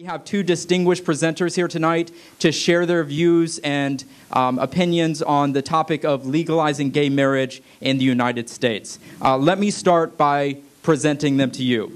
We have two distinguished presenters here tonight to share their views and opinions on the topic of legalizing gay marriage in the United States. Let me start by presenting them to you.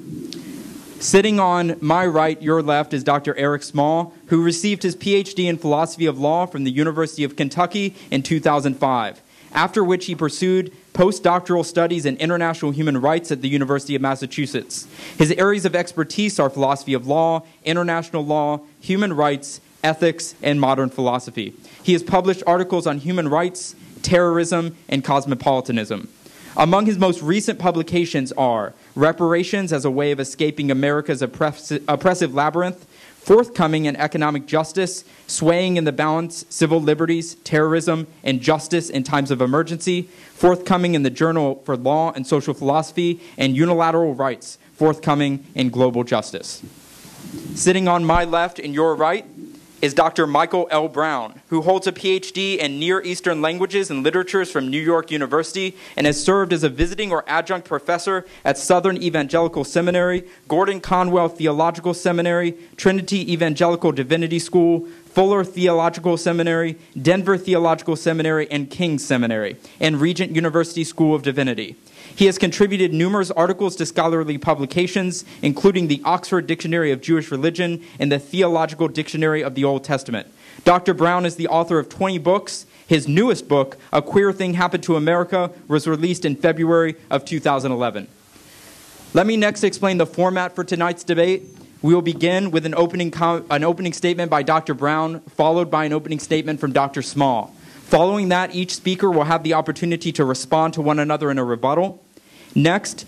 Sitting on my right, your left, is Dr. Eric Smaw, who received his PhD in philosophy of law from the University of Kentucky in 2005, after which he pursued postdoctoral studies in international human rights at the University of Massachusetts. His areas of expertise are philosophy of law, international law, human rights, ethics, and modern philosophy. He has published articles on human rights, terrorism, and cosmopolitanism. Among his most recent publications are Reparations as a Way of Escaping America's Oppressive Labyrinth, Forthcoming and Economic Justice, Swaying in the Balance, Civil Liberties, Terrorism, and Justice in Times of Emergency, forthcoming in the Journal for Law and Social Philosophy, and Unilateral Rights, forthcoming in Global Justice. Sitting on my left and your right is Dr. Michael L. Brown, who holds a PhD in Near Eastern Languages and Literatures from New York University and has served as a visiting or adjunct professor at Southern Evangelical Seminary, Gordon Conwell Theological Seminary, Trinity Evangelical Divinity School, Fuller Theological Seminary, Denver Theological Seminary, and King's Seminary, and Regent University School of Divinity. He has contributed numerous articles to scholarly publications, including the Oxford Dictionary of Jewish Religion and the Theological Dictionary of the Old Testament. Dr. Brown is the author of 20 books. His newest book, A Queer Thing Happened to America, was released in February of 2011. Let me next explain the format for tonight's debate. We will begin with an opening statement by Dr. Brown, followed by an opening statement from Dr. Smaw. Following that, each speaker will have the opportunity to respond to one another in a rebuttal. Next,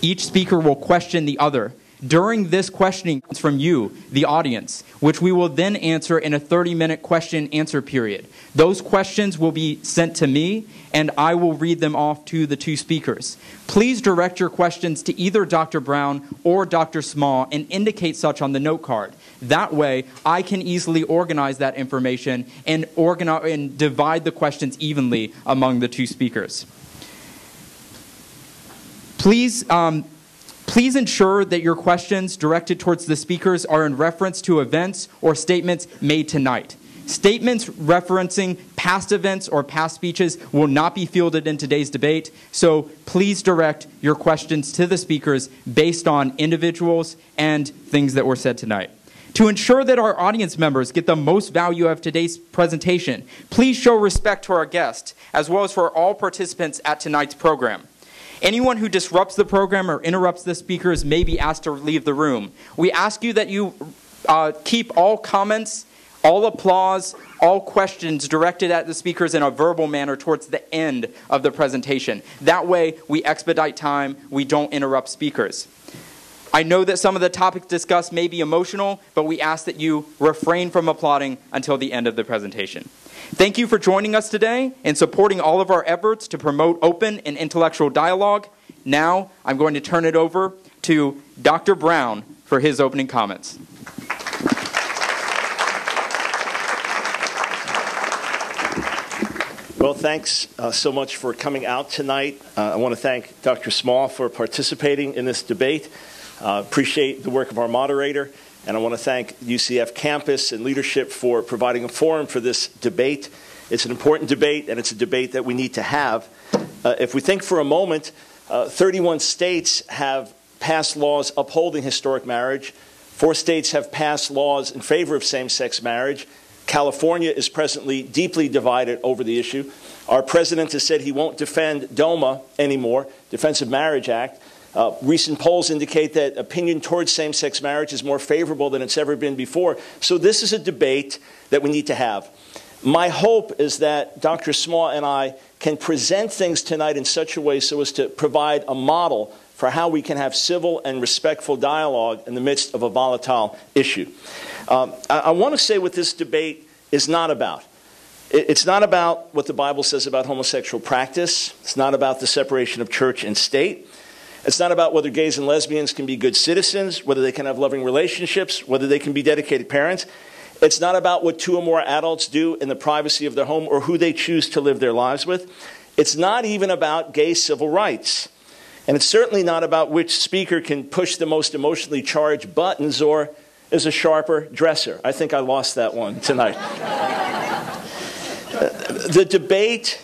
each speaker will question the other. During this questioning comes from you, the audience, which we will then answer in a 30-minute question-answer period. Those questions will be sent to me, and I will read them off to the two speakers. Please direct your questions to either Dr. Brown or Dr. Smaw and indicate such on the note card. That way, I can easily organize that information and divide the questions evenly among the two speakers. Please ensure that your questions directed towards the speakers are in reference to events or statements made tonight. Statements referencing past events or past speeches will not be fielded in today's debate, so please direct your questions to the speakers based on individuals and things that were said tonight. To ensure that our audience members get the most value of today's presentation, please show respect to our guests, as well as for all participants at tonight's program. Anyone who disrupts the program or interrupts the speakers may be asked to leave the room. We ask you that you keep all comments, all applause, all questions directed at the speakers in a verbal manner towards the end of the presentation. That way, we expedite time, we don't interrupt speakers. I know that some of the topics discussed may be emotional, but we ask that you refrain from applauding until the end of the presentation. Thank you for joining us today and supporting all of our efforts to promote open and intellectual dialogue. Now, I'm going to turn it over to Dr. Brown for his opening comments. Well, thanks so much for coming out tonight. I want to thank Dr. Smaw for participating in this debate. Appreciate the work of our moderator. And I want to thank UCF campus and leadership for providing a forum for this debate. It's an important debate, and it's a debate that we need to have. If we think for a moment, 31 states have passed laws upholding historic marriage. 4 states have passed laws in favor of same-sex marriage. California is presently deeply divided over the issue. Our president has said he won't defend DOMA anymore, Defense of Marriage Act. Recent polls indicate that opinion towards same-sex marriage is more favorable than it's ever been before. So this is a debate that we need to have. My hope is that Dr. Smaw and I can present things tonight in such a way so as to provide a model for how we can have civil and respectful dialogue in the midst of a volatile issue. I want to say what this debate is not about. It's not about what the Bible says about homosexual practice. It's not about the separation of church and state. It's not about whether gays and lesbians can be good citizens, whether they can have loving relationships, whether they can be dedicated parents. It's not about what 2 or more adults do in the privacy of their home or who they choose to live their lives with. It's not even about gay civil rights. And it's certainly not about which speaker can push the most emotionally charged buttons or is a sharper dresser. I think I lost that one tonight. The debate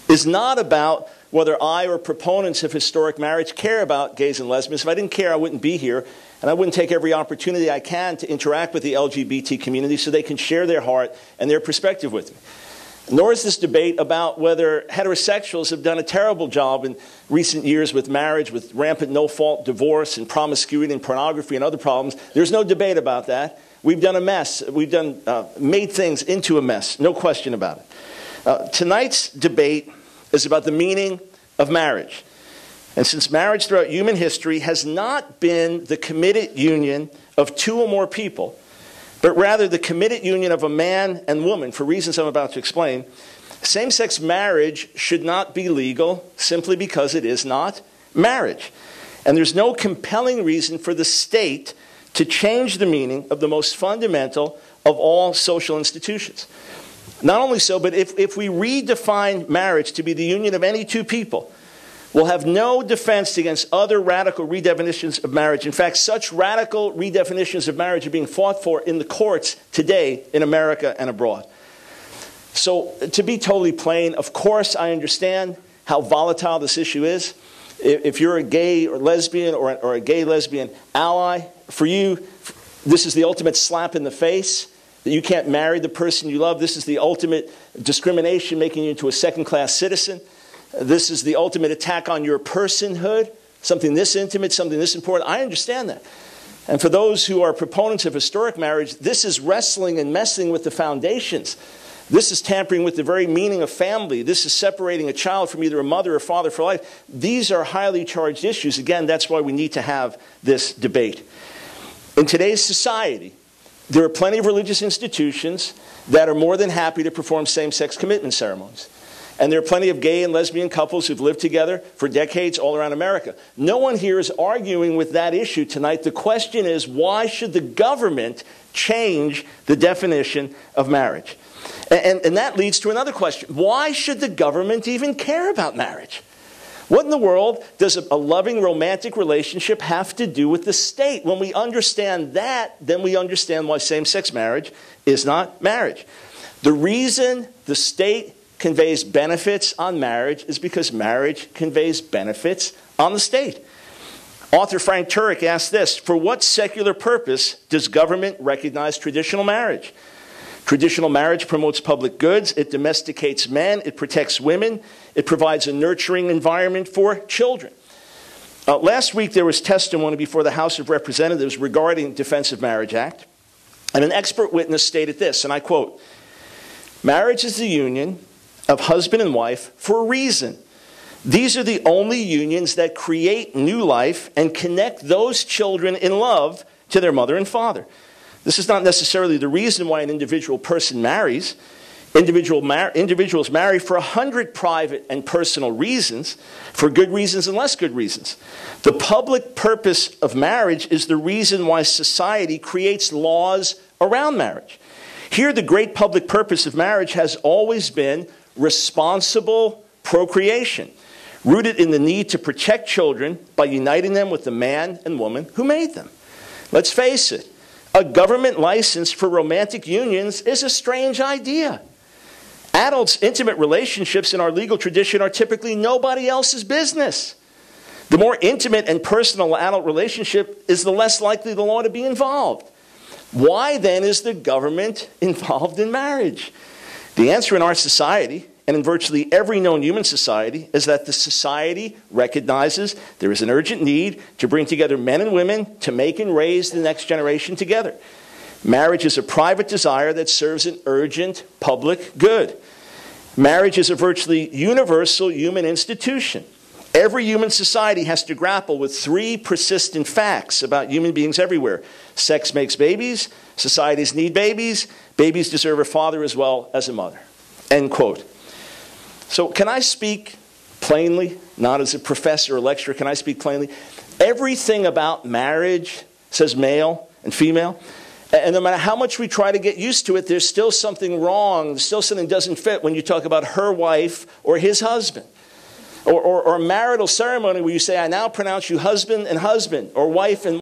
is not about whether I or proponents of historic marriage care about gays and lesbians. If I didn't care, I wouldn't be here, and I wouldn't take every opportunity I can to interact with the LGBT community so they can share their heart and their perspective with me. Nor is this debate about whether heterosexuals have done a terrible job in recent years with marriage, with rampant no-fault divorce and promiscuity and pornography and other problems. There's no debate about that. We've done a mess. We've made things into a mess, no question about it. Tonight's debate is about the meaning of marriage. And since marriage throughout human history has not been the committed union of two or more people, but rather the committed union of a man and woman, for reasons I'm about to explain, same-sex marriage should not be legal simply because it is not marriage. And there's no compelling reason for the state to change the meaning of the most fundamental of all social institutions. Not only so, but if we redefine marriage to be the union of any two people, we'll have no defense against other radical redefinitions of marriage. In fact, such radical redefinitions of marriage are being fought for in the courts today in America and abroad. So, to be totally plain, of course I understand how volatile this issue is. If you're a gay or lesbian or a gay-lesbian ally, for you, this is the ultimate slap in the face, that you can't marry the person you love. This is the ultimate discrimination, making you into a second-class citizen. This is the ultimate attack on your personhood, something this intimate, something this important. I understand that. And for those who are proponents of historic marriage, this is wrestling and messing with the foundations. This is tampering with the very meaning of family. This is separating a child from either a mother or father for life. These are highly charged issues. Again, that's why we need to have this debate. In today's society, there are plenty of religious institutions that are more than happy to perform same-sex commitment ceremonies. And there are plenty of gay and lesbian couples who've lived together for decades all around America. No one here is arguing with that issue tonight. The question is, why should the government change the definition of marriage? And that leads to another question. Why should the government even care about marriage? What in the world does a loving romantic relationship have to do with the state? When we understand that, then we understand why same-sex marriage is not marriage. The reason the state conveys benefits on marriage is because marriage conveys benefits on the state. Author Frank Turek asked this: for what secular purpose does government recognize traditional marriage? Traditional marriage promotes public goods, it domesticates men, it protects women, it provides a nurturing environment for children. Last week there was testimony before the House of Representatives regarding Defense of Marriage Act, and an expert witness stated this, and I quote, "Marriage is the union of husband and wife for a reason. These are the only unions that create new life and connect those children in love to their mother and father. This is not necessarily the reason why an individual person marries. Individuals marry for 100 private and personal reasons, for good reasons and less good reasons. The public purpose of marriage is the reason why society creates laws around marriage. Here, the great public purpose of marriage has always been responsible procreation, rooted in the need to protect children by uniting them with the man and woman who made them. Let's face it, a government license for romantic unions is a strange idea. Adults' intimate relationships in our legal tradition are typically nobody else's business. The more intimate and personal an adult relationship is, the less likely the law to be involved. Why then is the government involved in marriage? The answer in our society, and in virtually every known human society, is that the society recognizes there is an urgent need to bring together men and women to make and raise the next generation together. Marriage is a private desire that serves an urgent public good. Marriage is a virtually universal human institution. Every human society has to grapple with three persistent facts about human beings everywhere. Sex makes babies, societies need babies, babies deserve a father as well as a mother. End quote. So can I speak plainly? Not as a professor or lecturer, can I speak plainly? Everything about marriage says male and female. And no matter how much we try to get used to it, there's still something wrong. There's still something that doesn't fit when you talk about her wife or his husband. Or a marital ceremony where you say, I now pronounce you husband and husband, or wife and